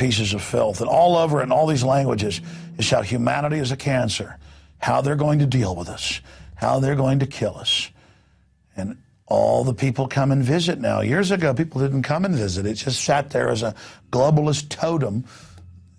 pieces of filth. And all over it in all these languages is how humanity is a cancer, how they're going to deal with us, how they're going to kill us. And all the people come and visit now. Years ago, people didn't come and visit. It just sat there as a globalist totem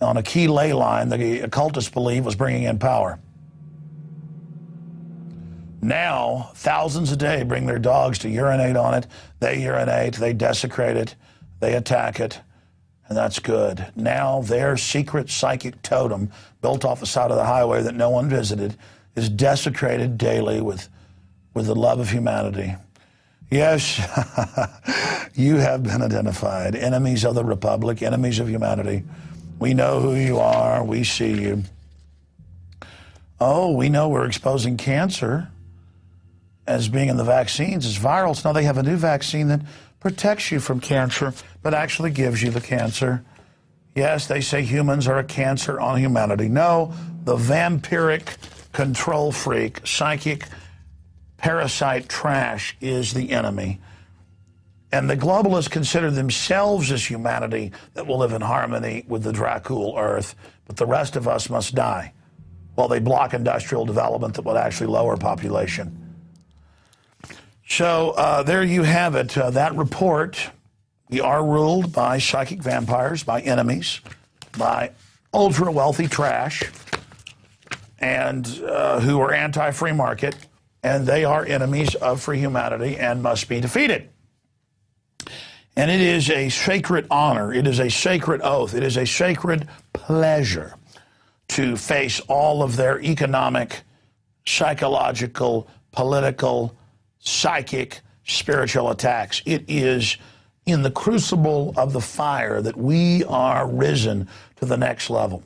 on a key ley line the occultists believe was bringing in power. Now, thousands a day bring their dogs to urinate on it. They urinate, they desecrate it, they attack it, and that's good. Now, their secret psychic totem, built off the side of the highway that no one visited, is desecrated daily with the love of humanity. Yes, you have been identified. Enemies of the Republic, enemies of humanity. We know who you are. We see you. Oh, we know we're exposing cancer as being in the vaccines as viral. So now they have a new vaccine that protects you from cancer, but actually gives you the cancer. Yes, they say humans are a cancer on humanity. No, the vampiric control freak, psychic parasite trash is the enemy. And the globalists consider themselves as humanity that will live in harmony with the Dracul earth, but the rest of us must die while they block industrial development that would actually lower population. So there you have it. That report, we are ruled by psychic vampires, by enemies, by ultra-wealthy trash, and who are anti-free market, and they are enemies of free humanity and must be defeated. And it is a sacred honor, it is a sacred oath, it is a sacred pleasure to face all of their economic, psychological, political, psychic, spiritual attacks. It is in the crucible of the fire that we are risen to the next level.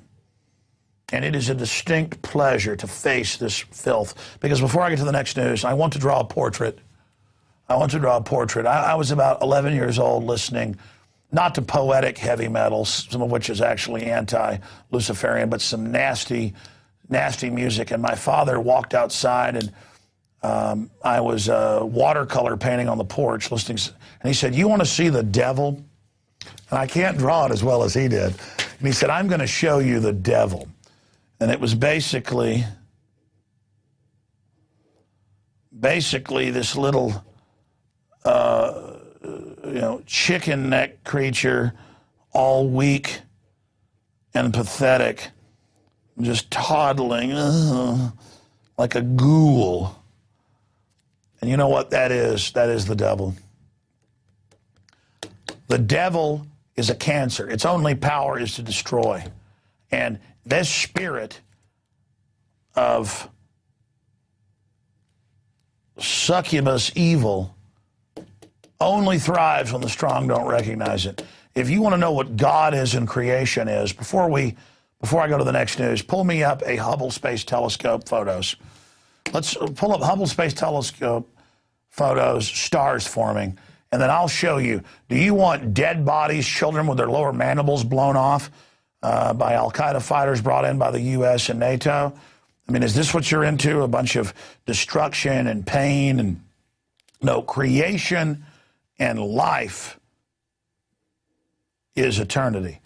And it is a distinct pleasure to face this filth. Because before I get to the next news, I want to draw a portrait. I was about 11 years old listening, not to poetic heavy metal, some of which is actually anti-Luciferian, but some nasty, nasty music. And my father walked outside, and I was watercolor painting on the porch listening. And he said, "You want to see the devil?" And I can't draw it as well as he did. And he said, "I'm going to show you the devil." And it was basically this little, chicken neck creature, all weak and pathetic, just toddling like a ghoul. And you know what that is? That is the devil. The devil is a cancer. Its only power is to destroy. And this spirit of succubus evil only thrives when the strong don't recognize it. If you want to know what God is and creation is, before I go to the next news, pull me up a Hubble Space Telescope photos. Let's pull up Hubble Space Telescope photos, stars forming, and then I'll show you. Do you want dead bodies, children with their lower mandibles blown off by al-Qaeda fighters brought in by the U.S. and NATO? I mean, is this what you're into? A bunch of destruction and pain? And no, creation and life is eternity.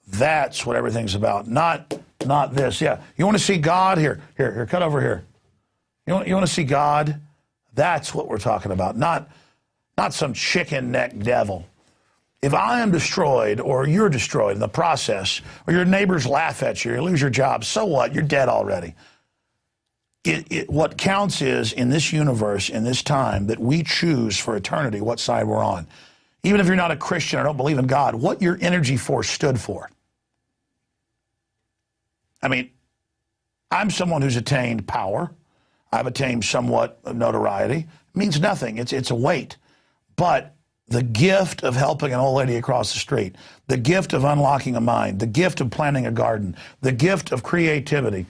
That's what everything's about, not this. Yeah, you want to see God? Here, cut over here. You want to see God? That's what we're talking about, not some chicken neck devil. If I am destroyed, or you're destroyed in the process, or your neighbors laugh at you, you lose your job, so what? You're dead already. What counts is, in this universe, in this time, that we choose for eternity what side we're on. Even if you're not a Christian or don't believe in God, what your energy force stood for. I mean, I'm someone who's attained power. I've attained somewhat of notoriety. It means nothing. It's a weight. But the gift of helping an old lady across the street, the gift of unlocking a mind, the gift of planting a garden, the gift of creativity.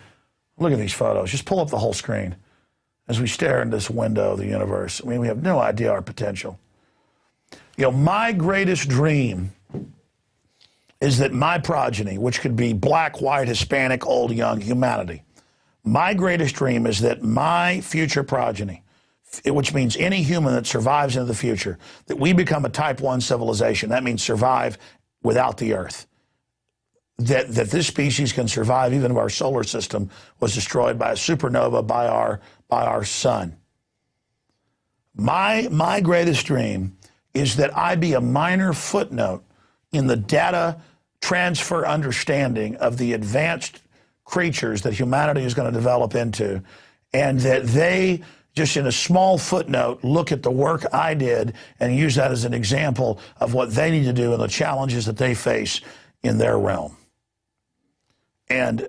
Look at these photos. Just pull up the whole screen as we stare into this window of the universe. I mean, we have no idea our potential. You know, my greatest dream is that my progeny, which could be black, white, Hispanic, old, young, humanity, my greatest dream is that my future progeny, which means any human that survives into the future, that we become a type 1 civilization. That means survive without the earth. that this species can survive even if our solar system was destroyed by a supernova by our sun. My greatest dream is that I be a minor footnote in the data transfer understanding of the advanced creatures that humanity is going to develop into, and that they, just in a small footnote, look at the work I did and use that as an example of what they need to do and the challenges that they face in their realm. And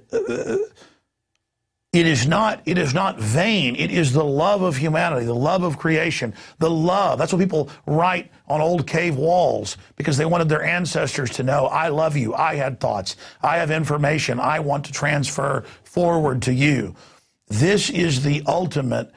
it is not vain. It is the love of humanity, the love of creation, the love. That's what people write on old cave walls, because they wanted their ancestors to know, I love you, I had thoughts, I have information I want to transfer forward to you. This is the ultimate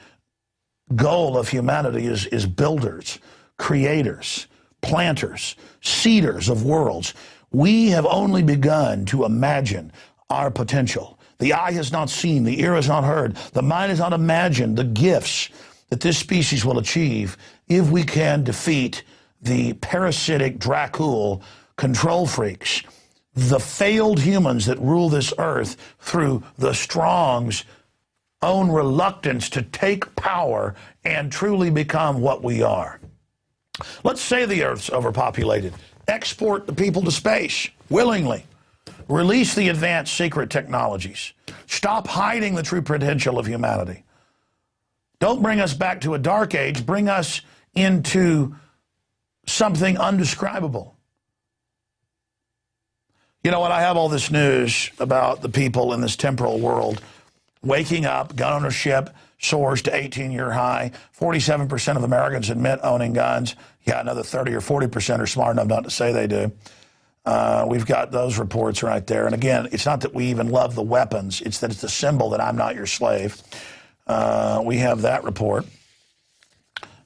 goal of humanity, is builders, creators, planters, seeders of worlds. We have only begun to imagine our potential. The eye has not seen, the ear has not heard, the mind has not imagined the gifts that this species will achieve if we can defeat the parasitic Dracul control freaks, the failed humans that rule this earth through the strong's own reluctance to take power and truly become what we are. Let's say the earth's overpopulated. Export the people to space willingly. Release the advanced secret technologies. Stop hiding the true potential of humanity. Don't bring us back to a dark age. Bring us into something undescribable. You know what? I have all this news about the people in this temporal world waking up. Gun ownership soars to 18-year high. 47% of Americans admit owning guns. Yeah, another 30 or 40% are smart enough not to say they do. We've got those reports right there. And again, it's not that we even love the weapons. It's that it's the symbol that I'm not your slave. We have that report.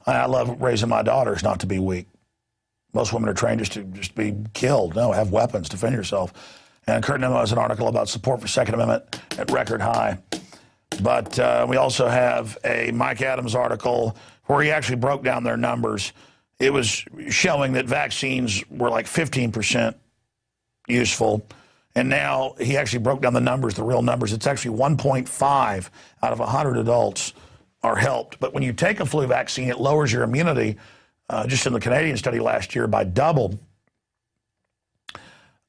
I love raising my daughters not to be weak. Most women are trained just to be killed. No, have weapons, defend yourself. And Kurt Nimmo has an article about support for Second Amendment at record high. But we also have a Mike Adams article where he actually broke down their numbers. It was showing that vaccines were like 15% useful. And now he actually broke down the numbers, the real numbers. It's actually 1.5 out of 100 adults are helped. But when you take a flu vaccine, it lowers your immunity, just in the Canadian study last year, by double.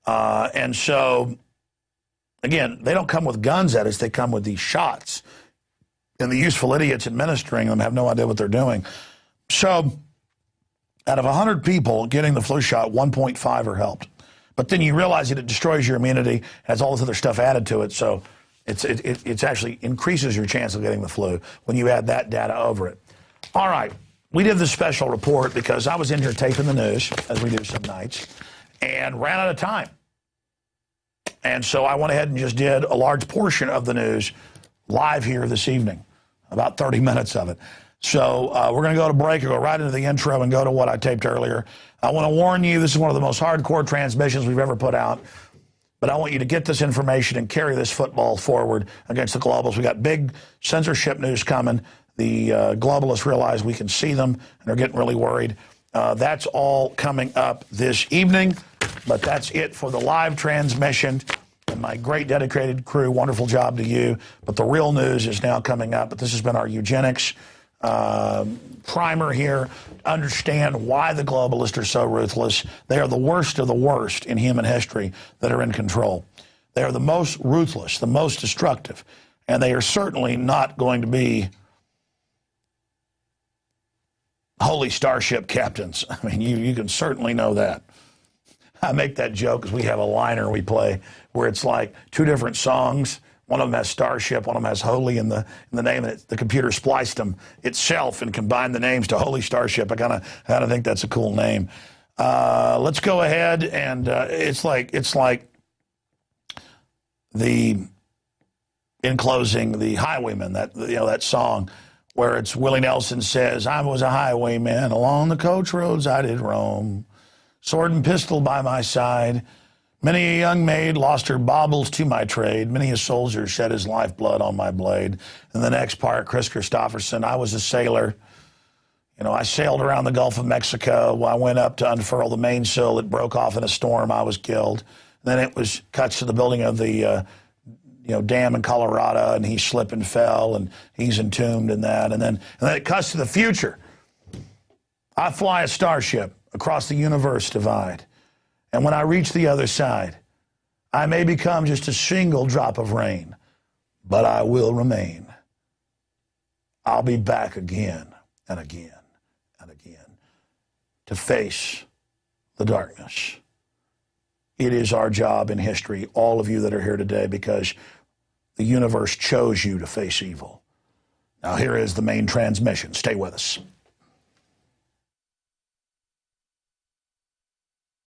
And so, again, they don't come with guns at us. They come with these shots. And the useful idiots administering them have no idea what they're doing. So out of 100 people getting the flu shot, 1.5 are helped. But then you realize that it destroys your immunity, has all this other stuff added to it. So it actually increases your chance of getting the flu when you add that data over it. All right. We did this special report because I was in here taping the news, as we do some nights, and ran out of time. And so I went ahead and just did a large portion of the news live here this evening, about 30 minutes of it. So we're going to go to break or go right into the intro and go to what I taped earlier. I want to warn you, this is one of the most hardcore transmissions we've ever put out. But I want you to get this information and carry this football forward against the globals. We got big censorship news coming. The globalists realize we can see them, and they're getting really worried. That's all coming up this evening. But that's it for the live transmission. And my great dedicated crew, wonderful job to you. But the real news is now coming up. But this has been our eugenics primer here. Understand why the globalists are so ruthless. They are the worst of the worst in human history that are in control. They are the most ruthless, the most destructive. And they are certainly not going to be holy starship captains. I mean, you can certainly know that. I make that joke because we have a liner we play where it's like two different songs. One of them has Starship, one of them has Holy in the name, and the computer spliced them itself and combined the names to Holy Starship. I kind of think that's a cool name. Let's go ahead and it's like in closing, the Highwayman, that song where it's Willie Nelson says, "I was a highwayman, along the coach roads I did roam, sword and pistol by my side. Many a young maid lost her baubles to my trade. Many a soldier shed his lifeblood on my blade." And the next part, Chris Christopherson, "I was a sailor. I sailed around the Gulf of Mexico. I went up to unfurl the mainsail. It broke off in a storm. I was killed. Then it was cuts to the building of the dam in Colorado, and he slipped and fell, and he's entombed in that. And then it cuts to the future. I fly a starship across the universe divide, and when I reach the other side, I may become just a single drop of rain, but I will remain. I'll be back again and again and again to face the darkness. It is our job in history, all of you that are here today, because the universe chose you to face evil. Now here is the main transmission. Stay with us.